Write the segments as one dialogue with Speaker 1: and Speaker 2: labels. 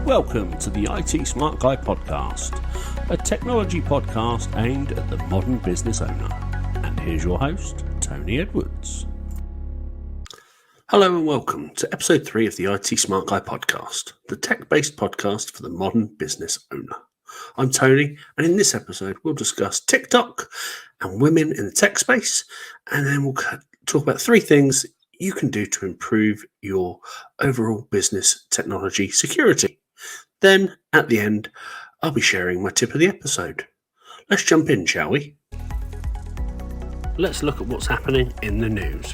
Speaker 1: Welcome to the IT Smart Guy podcast, a technology podcast aimed at the modern business owner. And here's your host, Tony Edwards. Hello and welcome to episode 3 of the IT Smart Guy podcast, the tech-based podcast for the modern business owner. I'm Tony, and in this episode we'll discuss TikTok and women in the tech space, and then we'll talk about 3 things you can do to improve your overall business technology security. Then, at the end, I'll be sharing my tip of the episode. Let's jump in, shall we? Let's look at what's happening in the news.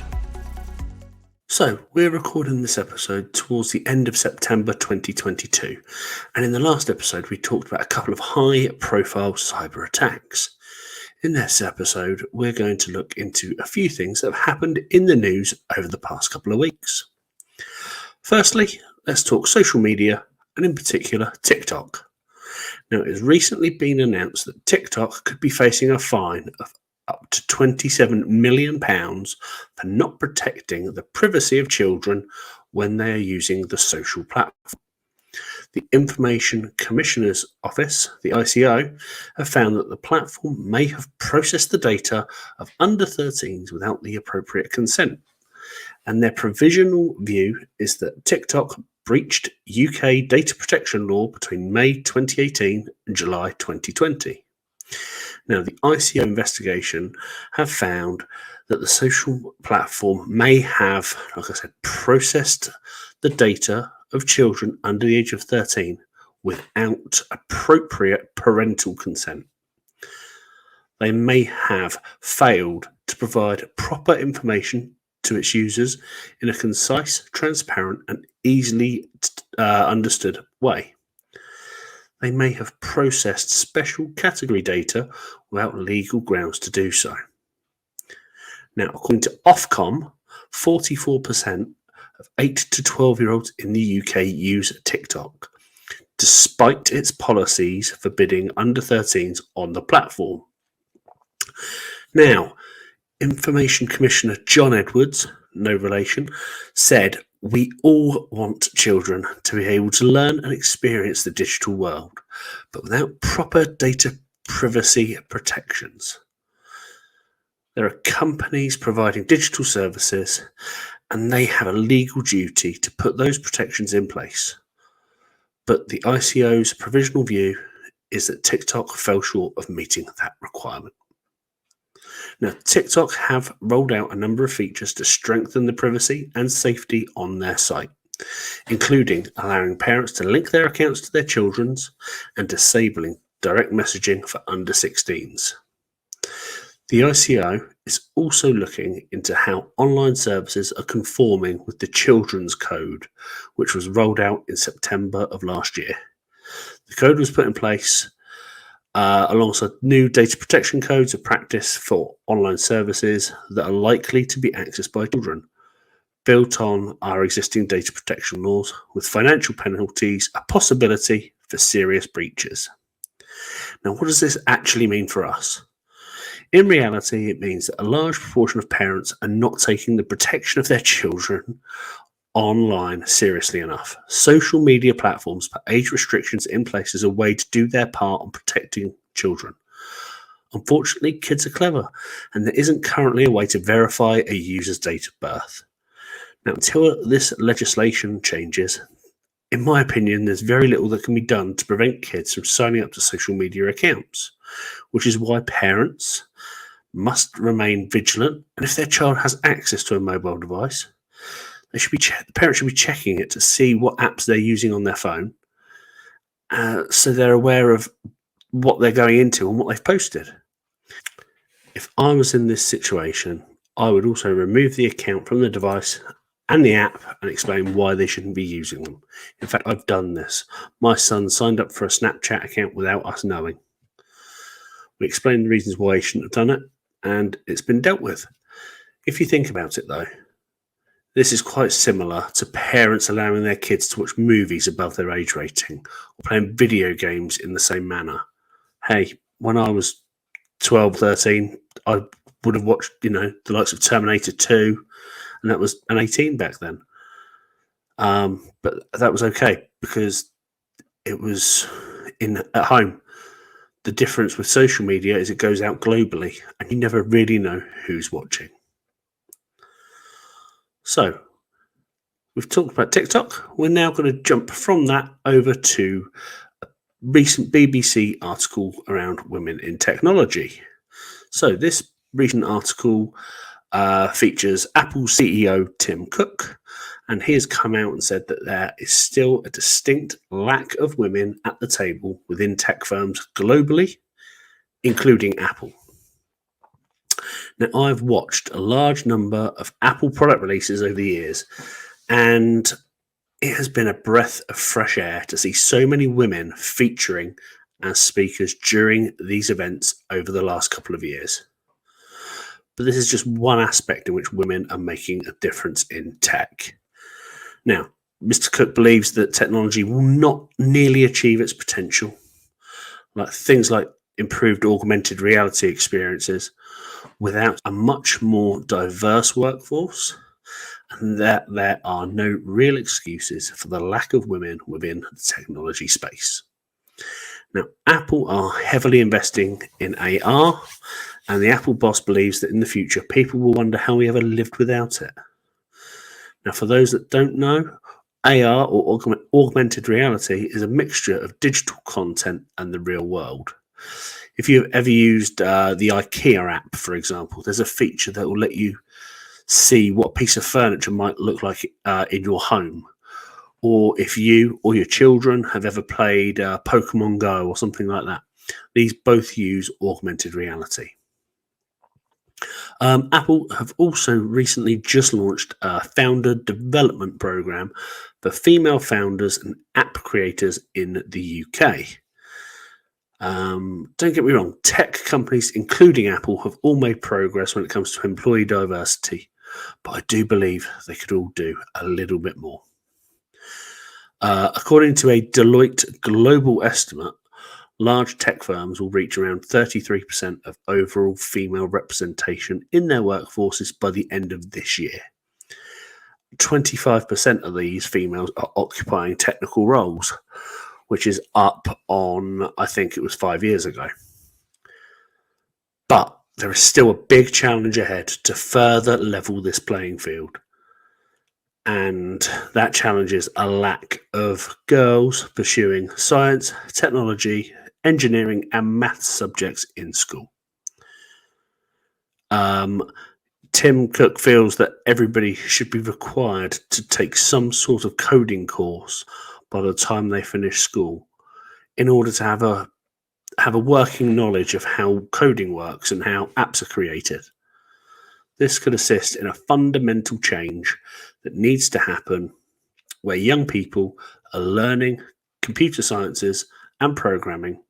Speaker 1: So, we're recording this episode towards the end of September 2022, and in the last episode we talked about a couple of high-profile cyber attacks. In this episode, we're going to look into a few things that have happened in the news over the past couple of weeks. Firstly, let's talk social media, and in particular TikTok. Now, it has recently been announced that TikTok could be facing a fine of up to £27 million for not protecting the privacy of children when they are using the social platform. The Information Commissioner's Office, the ICO, have found that the platform may have processed the data of under 13s without the appropriate consent. And their provisional view is that TikTok breached UK data protection law between May 2018 and July 2020. Now, the ICO investigation have found that the social platform may have, like I said, processed the data of children under the age of 13 without appropriate parental consent. They may have failed to provide proper information to its users in a concise, transparent, and easily understood way. They may have processed special category data without legal grounds to do so. Now, according to Ofcom, 44% of 8 to 12-year-olds in the UK use TikTok, despite its policies forbidding under 13s on the platform. Now, Information Commissioner John Edwards, no relation, said, "We all want children to be able to learn and experience the digital world, but without proper data privacy protections. There are companies providing digital services, and they have a legal duty to put those protections in place. But the ICO's provisional view is that TikTok fell short of meeting that requirement." Now, TikTok have rolled out a number of features to strengthen the privacy and safety on their site, including allowing parents to link their accounts to their children's and disabling direct messaging for under 16s. The ICO is also looking into how online services are conforming with the Children's Code, which was rolled out in September of last year. The code was put in place alongside new data protection codes of practice for online services that are likely to be accessed by children, built on our existing data protection laws, with financial penalties a possibility for serious breaches. Now, what does this actually mean for us? In reality, it means that a large proportion of parents are not taking the protection of their children online seriously enough. Social media platforms put age restrictions in place as a way to do their part on protecting children. Unfortunately, kids are clever, and there isn't currently a way to verify a user's date of birth. Now, until this legislation changes, in my opinion, there's very little that can be done to prevent kids from signing up to social media accounts, which is why parents must remain vigilant, and if their child has access to a mobile device, the parents should be checking it to see what apps they're using on their phone, so they're aware of what they're going into and what they've posted. If I was in this situation, I would also remove the account from the device and the app and explain why they shouldn't be using them. In fact, I've done this. My son signed up for a Snapchat account without us knowing. We explained the reasons why he shouldn't have done it, and it's been dealt with. If you think about it, though, this is quite similar to parents allowing their kids to watch movies above their age rating or playing video games in the same manner. Hey, when I was 12, 13, I would have watched, the likes of Terminator 2, and that was an 18 back then. But that was okay because it was at home. The difference with social media is it goes out globally and you never really know who's watching. So we've talked about TikTok. We're now going to jump from that over to a recent BBC article around women in technology. So this recent article features Apple CEO Tim Cook, and he has come out and said that there is still a distinct lack of women at the table within tech firms globally, including Apple. Now, I've watched a large number of Apple product releases over the years, and it has been a breath of fresh air to see so many women featuring as speakers during these events over the last couple of years. But this is just one aspect in which women are making a difference in tech. Now, Mr. Cook believes that technology will not nearly achieve its potential, like things like improved augmented reality experiences, without a much more diverse workforce, and that there are no real excuses for the lack of women within the technology space. Now, Apple are heavily investing in AR, and the Apple boss believes that in the future, people will wonder how we ever lived without it. Now, for those that don't know, AR or augmented reality is a mixture of digital content and the real world. If you've ever used the IKEA app, for example, there's a feature that will let you see what piece of furniture might look like in your home. Or if you or your children have ever played Pokemon Go or something like that. These both use augmented reality. Apple have also recently just launched a founder development program for female founders and app creators in the UK. Don't get me wrong, tech companies, including Apple, have all made progress when it comes to employee diversity, but I do believe they could all do a little bit more. According to a Deloitte global estimate, large tech firms will reach around 33% of overall female representation in their workforces by the end of this year. 25% of these females are occupying technical roles, which is up on, I think it was 5 years ago. But there is still a big challenge ahead to further level this playing field. And that challenge is a lack of girls pursuing science, technology, engineering, and maths subjects in school. Tim Cook feels that everybody should be required to take some sort of coding course by the time they finish school in order to have a working knowledge of how coding works and how apps are created. This could assist in a fundamental change that needs to happen where young people are learning computer sciences and programming.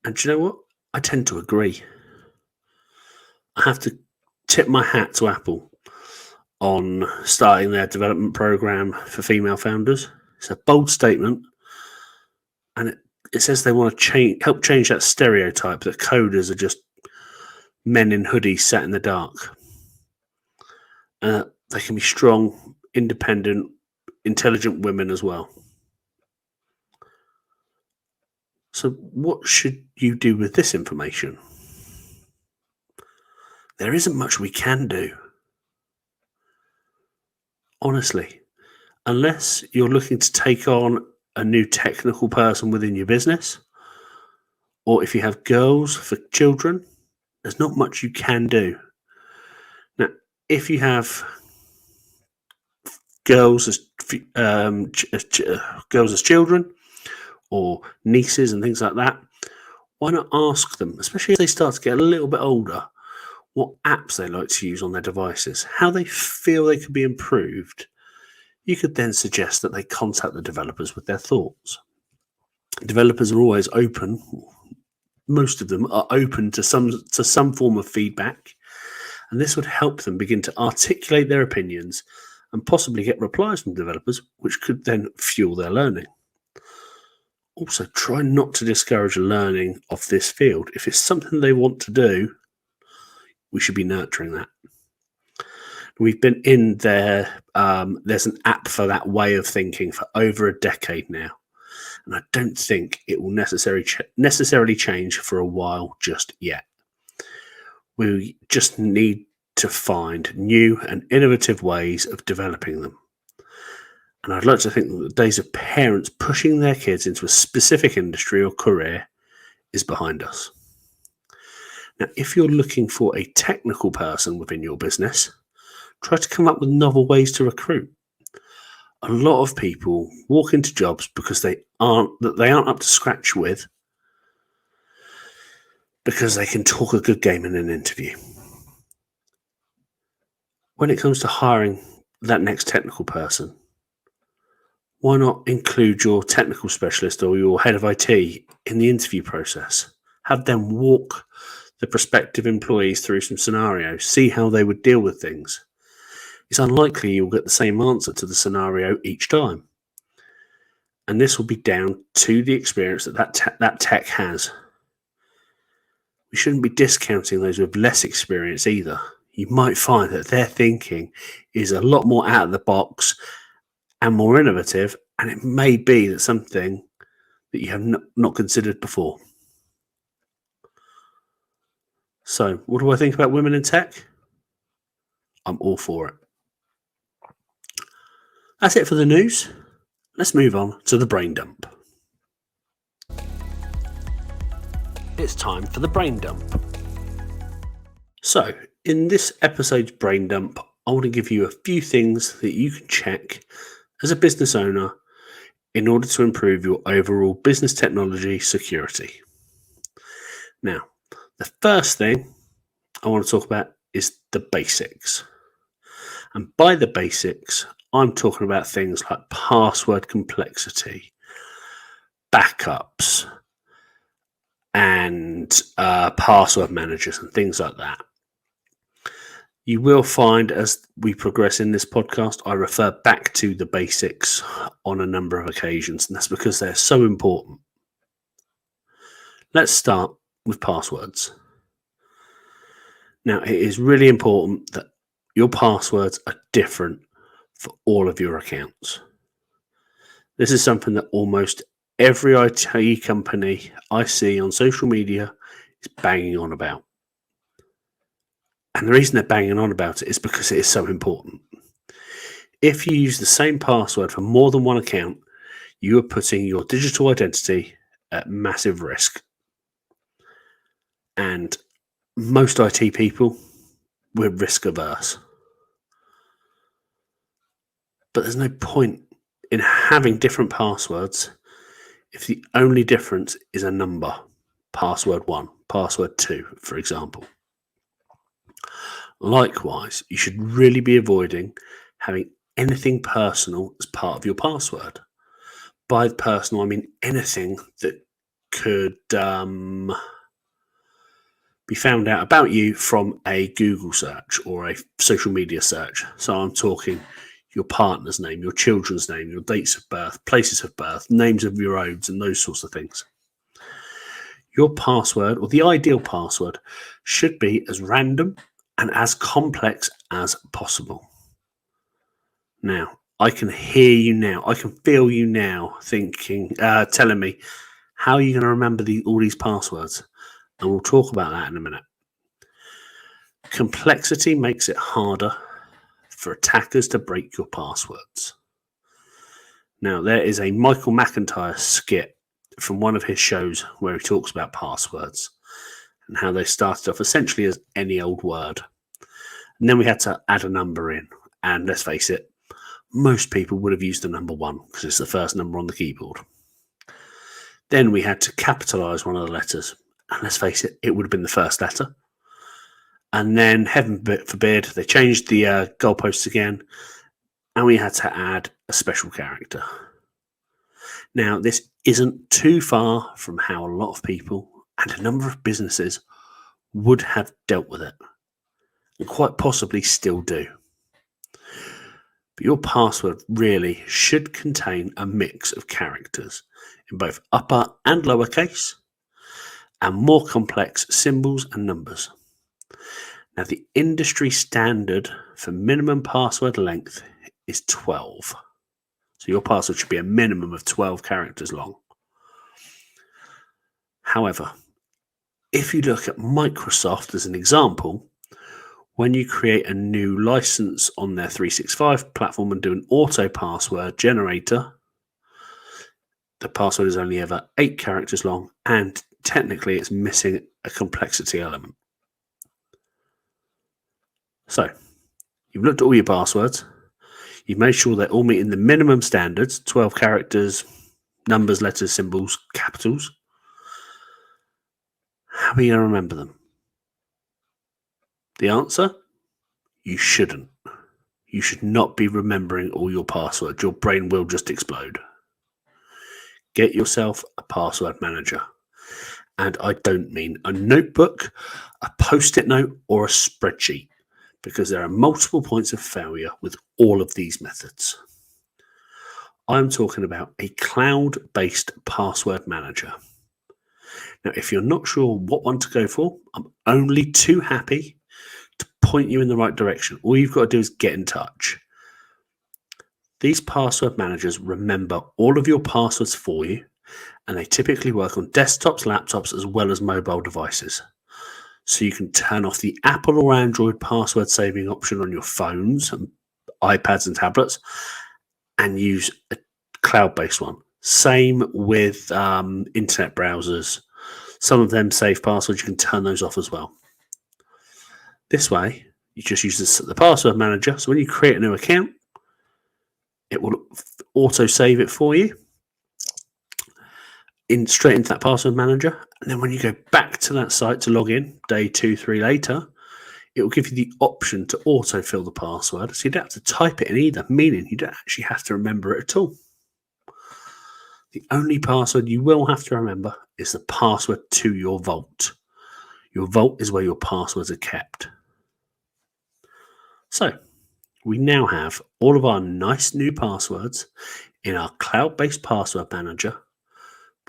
Speaker 1: And do you know what? I tend to agree. I have to tip my hat to Apple on starting their development program for female founders. It's a bold statement, and it says they want to help change that stereotype that coders are just men in hoodies sat in the dark. They can be strong, independent, intelligent women as well. So what should you do with this information? There isn't much we can do. Honestly, unless you're looking to take on a new technical person within your business, or if you have girls for children, there's not much you can do. Now, if you have girls as children or nieces and things like that, why not ask them, especially as they start to get a little bit older, what apps they like to use on their devices, how they feel they could be improved. You could then suggest that they contact the developers with their thoughts. Developers are always open. Most of them are open to some form of feedback, and this would help them begin to articulate their opinions and possibly get replies from developers, which could then fuel their learning. Also, try not to discourage learning of this field. If it's something they want to do, we should be nurturing that. We've been in there. There's an app for that way of thinking for over a decade now. and I don't think it will necessarily change for a while just yet. We just need to find new and innovative ways of developing them. And I'd like to think that the days of parents pushing their kids into a specific industry or career is behind us. Now, if you're looking for a technical person within your business, try to come up with novel ways to recruit. A lot of people walk into jobs because they aren't up to scratch with, because they can talk a good game in an interview. When it comes to hiring that next technical person, why not include your technical specialist or your head of IT in the interview process? Have them walk the prospective employees through some scenarios, see how they would deal with things. It's unlikely you'll get the same answer to the scenario each time. And this will be down to the experience that tech has. We shouldn't be discounting those with less experience either. You might find that their thinking is a lot more out of the box and more innovative, and it may be that something that you have not considered before. So, what do I think about women in tech? I'm all for it. That's it for the news. Let's move on to the brain dump. It's time for the brain dump. So, in this episode's brain dump, I want to give you a few things that you can check as a business owner in order to improve your overall business technology security. Now, the first thing I want to talk about is the basics. And by the basics, I'm talking about things like password complexity, backups, and password managers and things like that. You will find as we progress in this podcast, I refer back to the basics on a number of occasions, and that's because they're so important. Let's start with passwords. Now, it is really important that your passwords are different for all of your accounts. This is something that almost every IT company I see on social media is banging on about. And the reason they're banging on about it is because it is so important. If you use the same password for more than one account, you are putting your digital identity at massive risk. And most IT people, we're risk averse. But there's no point in having different passwords if the only difference is a number. Password 1, password 2, for example. Likewise, you should really be avoiding having anything personal as part of your password. By personal, I mean anything that could be found out about you from a Google search or a social media search. So I'm talking your partner's name, your children's name, your dates of birth, places of birth, names of your roads, and those sorts of things. Your password, or the ideal password, should be as random and as complex as possible. Now, I can hear you now. I can feel you now thinking, telling me, how are you going to remember all these passwords? And we'll talk about that in a minute. Complexity makes it harder for attackers to break your passwords. Now, there is a Michael McIntyre skit from one of his shows where he talks about passwords and how they started off essentially as any old word. And then we had to add a number in. And let's face it, most people would have used the number 1 because it's the first number on the keyboard. Then we had to capitalize one of the letters. And let's face it, it would have been the first letter. And then, heaven forbid, they changed the goalposts again. And we had to add a special character. Now, this isn't too far from how a lot of people and a number of businesses would have dealt with it. And quite possibly still do. But your password really should contain a mix of characters in both upper and lowercase, and more complex symbols and numbers. Now, the industry standard for minimum password length is 12. So your password should be a minimum of 12 characters long. However, if you look at Microsoft as an example, when you create a new license on their 365 platform and do an auto password generator, the password is only ever 8 characters long, and technically it's missing a complexity element. So you've looked at all your passwords, you've made sure they're all meeting the minimum standards, 12 characters, numbers, letters, symbols, capitals. How are you going to remember them? The answer? You shouldn't. You should not be remembering all your passwords. Your brain will just explode. Get yourself a password manager. And I don't mean a notebook, a post-it note, or a spreadsheet, because there are multiple points of failure with all of these methods. I'm talking about a cloud-based password manager. Now, if you're not sure what one to go for, I'm only too happy to point you in the right direction. All you've got to do is get in touch. These password managers remember all of your passwords for you, and they typically work on desktops, laptops, as well as mobile devices. So you can turn off the Apple or Android password saving option on your phones and iPads and tablets and use a cloud-based one. Same with internet browsers. Some of them save passwords. You can turn those off as well. This way, you just use the password manager. So when you create a new account, it will auto save it for you straight into that password manager. And then when you go back to that site to log in, day 2, 3 later, it will give you the option to autofill the password. So you don't have to type it in either, meaning you don't actually have to remember it at all. The only password you will have to remember is the password to your vault. Your vault is where your passwords are kept. So we now have all of our nice new passwords in our cloud-based password manager.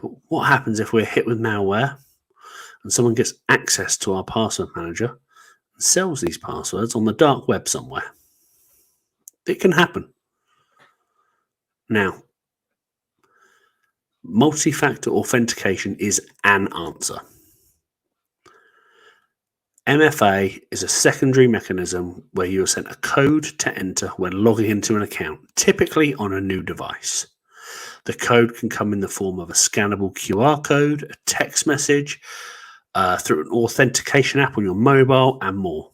Speaker 1: But what happens if we're hit with malware and someone gets access to our password manager and sells these passwords on the dark web somewhere? It can happen. Now, multi-factor authentication is an answer. MFA is a secondary mechanism where you are sent a code to enter when logging into an account, typically on a new device. The code can come in the form of a scannable QR code, a text message, through an authentication app on your mobile, and more.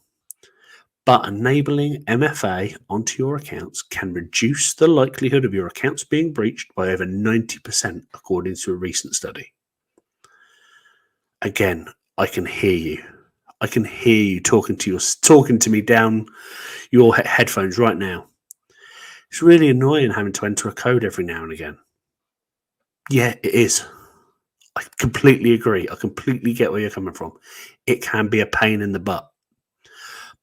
Speaker 1: But enabling MFA onto your accounts can reduce the likelihood of your accounts being breached by over 90%, according to a recent study. Again, I can hear you. I can hear you talking to me down your headphones right now. It's really annoying having to enter a code every now and again. Yeah, it is. I completely agree. I completely get where you're coming from. It can be a pain in the butt.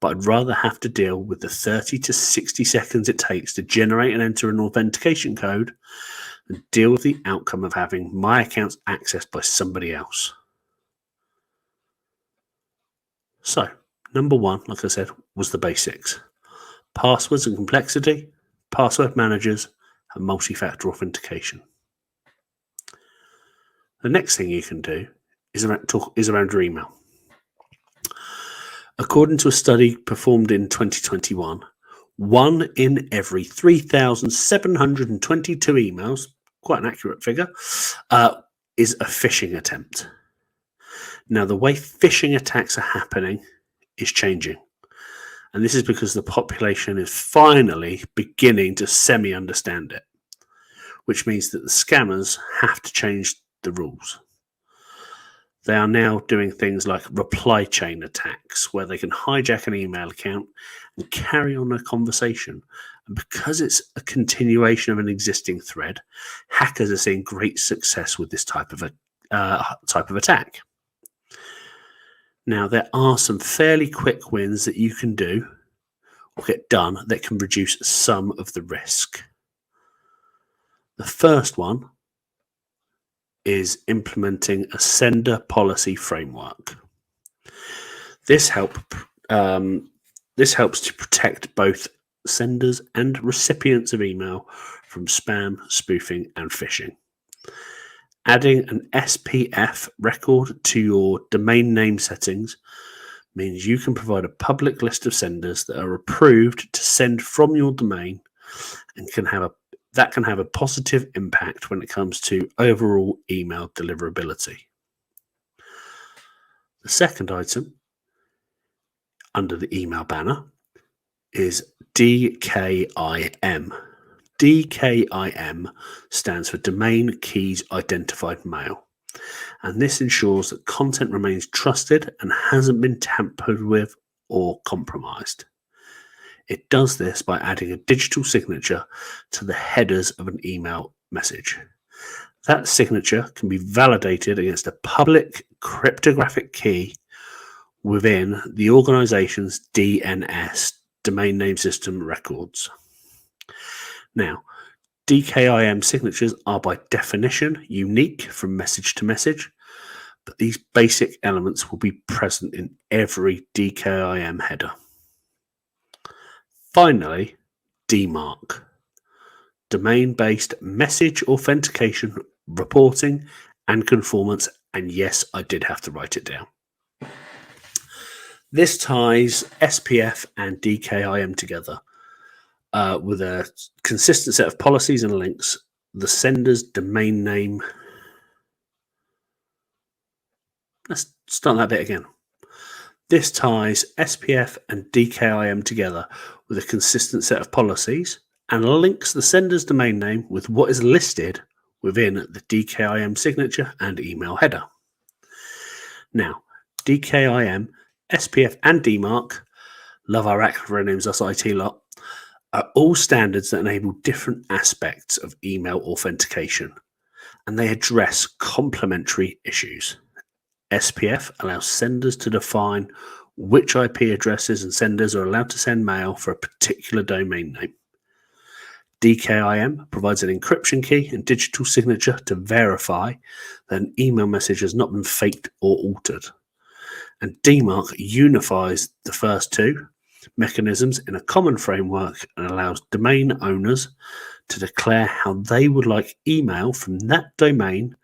Speaker 1: But I'd rather have to deal with the 30 to 60 seconds it takes to generate and enter an authentication code than deal with the outcome of having my accounts accessed by somebody else. So, number 1, like I said, was the basics. Passwords and complexity, password managers, and multi-factor authentication. The next thing you can do is around your email. According to a study performed in 2021, 1 in every 3,722 emails, quite an accurate figure, is a phishing attempt. Now, the way phishing attacks are happening is changing. And this is because the population is finally beginning to semi-understand it, which means that the scammers have to change the rules. They are now doing things like reply chain attacks, where they can hijack an email account and carry on a conversation. And because it's a continuation of an existing thread, hackers are seeing great success with this type of attack. Now, there are some fairly quick wins that you can do or get done that can reduce some of the risk. The first one is implementing a sender policy framework. This helps to protect both senders and recipients of email from spam, spoofing, and phishing. Adding an SPF record to your domain name settings means you can provide a public list of senders that are approved to send from your domain and can have a positive impact when it comes to overall email deliverability. The second item under the email banner is DKIM. DKIM stands for Domain Keys Identified Mail, and this ensures that content remains trusted and hasn't been tampered with or compromised. It does this by adding a digital signature to the headers of an email message. That signature can be validated against a public cryptographic key within the organization's DNS, domain name system records. Now, DKIM signatures are by definition unique from message to message, but these basic elements will be present in every DKIM header. Finally, DMARC, domain-based message authentication, reporting, and conformance. And yes, I did have to write it down. This ties SPF and DKIM together with a consistent set of policies and links. The sender's domain name. Let's start that bit again. This ties SPF and DKIM together with a consistent set of policies and links the sender's domain name with what is listed within the DKIM signature and email header. Now, DKIM, SPF, and DMARC, love our acronyms, us IT lot, are all standards that enable different aspects of email authentication, and they address complementary issues. SPF allows senders to define which IP addresses and senders are allowed to send mail for a particular domain name. DKIM provides an encryption key and digital signature to verify that an email message has not been faked or altered. And DMARC unifies the first two mechanisms in a common framework and allows domain owners to declare how they would like email from that domain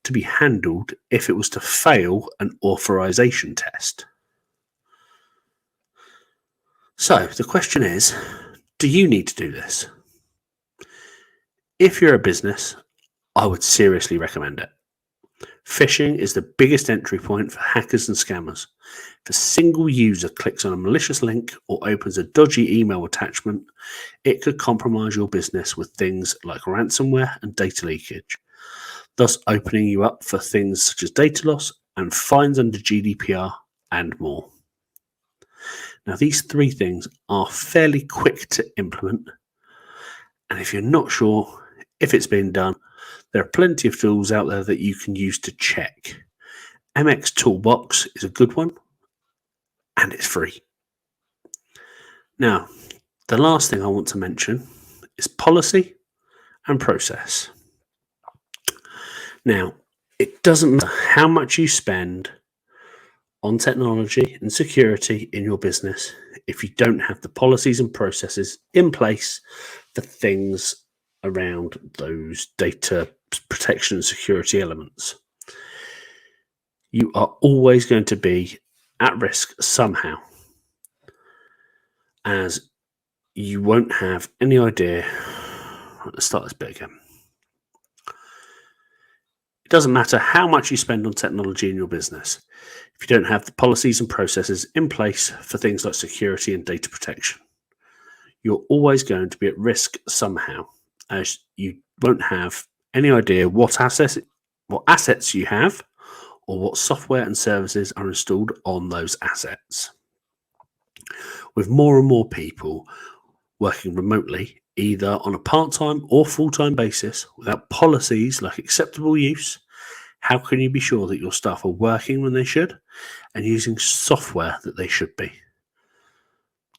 Speaker 1: to be handled if it was to fail an authorization test. So the question is, do you need to do this? If you're a business, I would seriously recommend it. Phishing is the biggest entry point for hackers and scammers. If a single user clicks on a malicious link or opens a dodgy email attachment, it could compromise your business with things like ransomware and data leakage, thus opening you up for things such as data loss and fines under GDPR and more. Now, these three things are fairly quick to implement, and if you're not sure if it's been done, there are plenty of tools out there that you can use to check. MX Toolbox is a good one, and it's free. Now, the last thing I want to mention is policy and process. Now, it doesn't matter how much you spend on technology and security in your business if you don't have the policies and processes in place for things around those data protection and security elements. You are always going to be at risk somehow, as you won't have any idea. Let's start this bit again. It doesn't matter how much you spend on technology in your business if you don't have the policies and processes in place for things like security and data protection. You're always going to be at risk somehow, as you won't have any idea what assets you have or what software and services are installed on those assets. With more and more people working remotely, either on a part-time or full-time basis, without policies like acceptable use, how can you be sure that your staff are working when they should and using software that they should be?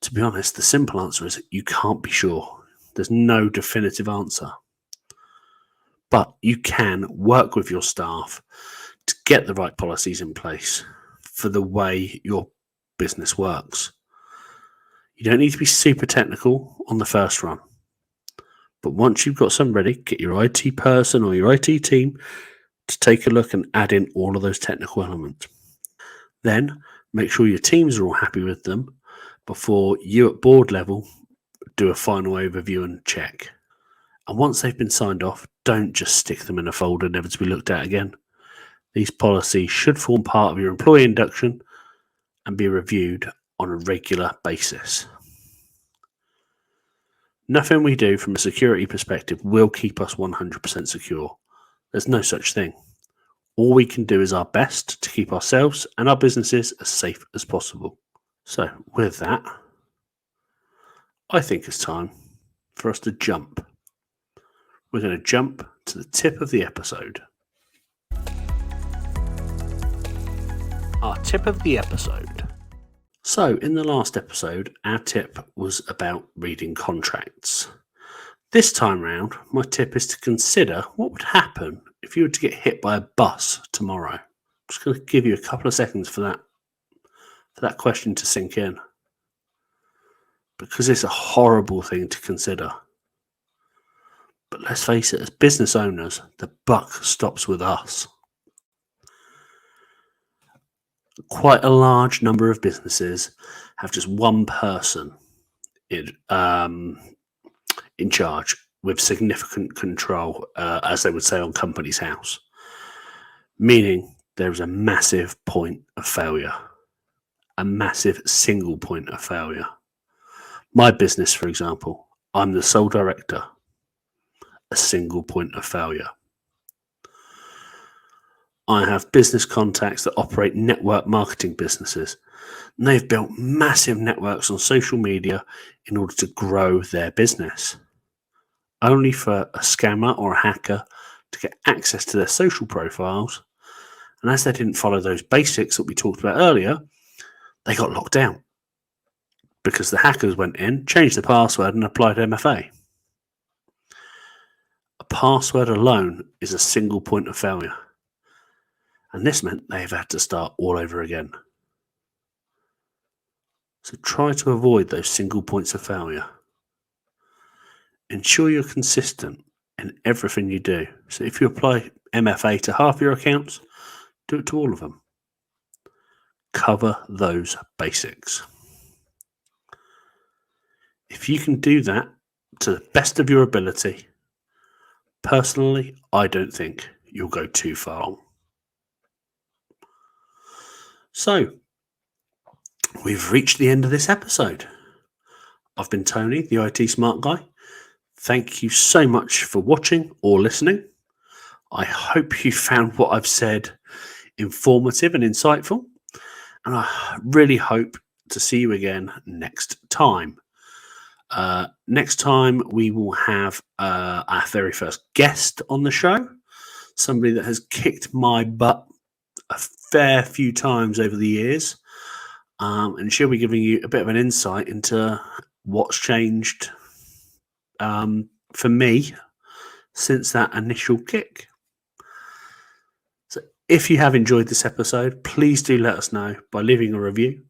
Speaker 1: To be honest, the simple answer is you can't be sure. There's no definitive answer. But you can work with your staff to get the right policies in place for the way your business works. You don't need to be super technical on the first run. But once you've got some ready, get your IT person or your IT team to take a look and add in all of those technical elements. Then make sure your teams are all happy with them before you at board level do a final overview and check. And once they've been signed off, don't just stick them in a folder never to be looked at again. These policies should form part of your employee induction and be reviewed on a regular basis. Nothing we do from a security perspective will keep us 100% secure. There's no such thing. All we can do is our best to keep ourselves and our businesses as safe as possible. So with that, I think it's time for us to jump. We're going to jump to the tip of the episode. Our tip of the episode. So, in the last episode, our tip was about reading contracts. This time round, my tip is to consider what would happen if you were to get hit by a bus tomorrow. I'm just going to give you a couple of seconds for that question to sink in, because it's a horrible thing to consider. But let's face it, as business owners, the buck stops with us. Quite a large number of businesses have just one person in charge with significant control, as they would say on Companies House, meaning there is a massive point of failure, a massive single point of failure. My business, for example, I'm the sole director, a single point of failure. I have business contacts that operate network marketing businesses, and they've built massive networks on social media in order to grow their business, only for a scammer or a hacker to get access to their social profiles. And as they didn't follow those basics that we talked about earlier, they got locked out because the hackers went in, changed the password, and applied MFA. A password alone is a single point of failure. And this meant they've had to start all over again. So try to avoid those single points of failure. Ensure you're consistent in everything you do. So if you apply MFA to half your accounts, do it to all of them. Cover those basics. If you can do that to the best of your ability, personally, I don't think you'll go too far. So, we've reached the end of this episode. I've been Tony, the IT Smart Guy. Thank you so much for watching or listening. I hope you found what I've said informative and insightful. And I really hope to see you again next time. Next time, we will have our very first guest on the show. Somebody that has kicked my butt a fair few times over the years, and she'll be giving you a bit of an insight into what's changed for me since that initial kick. So if you have enjoyed this episode, please do let us know by leaving a review,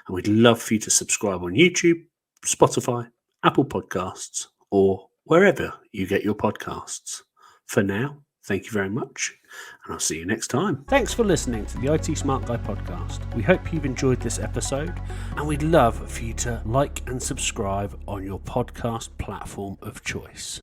Speaker 1: and we'd love for you to subscribe on YouTube, Spotify, Apple Podcasts, or wherever you get your podcasts. For now, thank you very much, and I'll see you next time. Thanks for listening to the IT Smart Guy podcast. We hope you've enjoyed this episode, and we'd love for you to like and subscribe on your podcast platform of choice.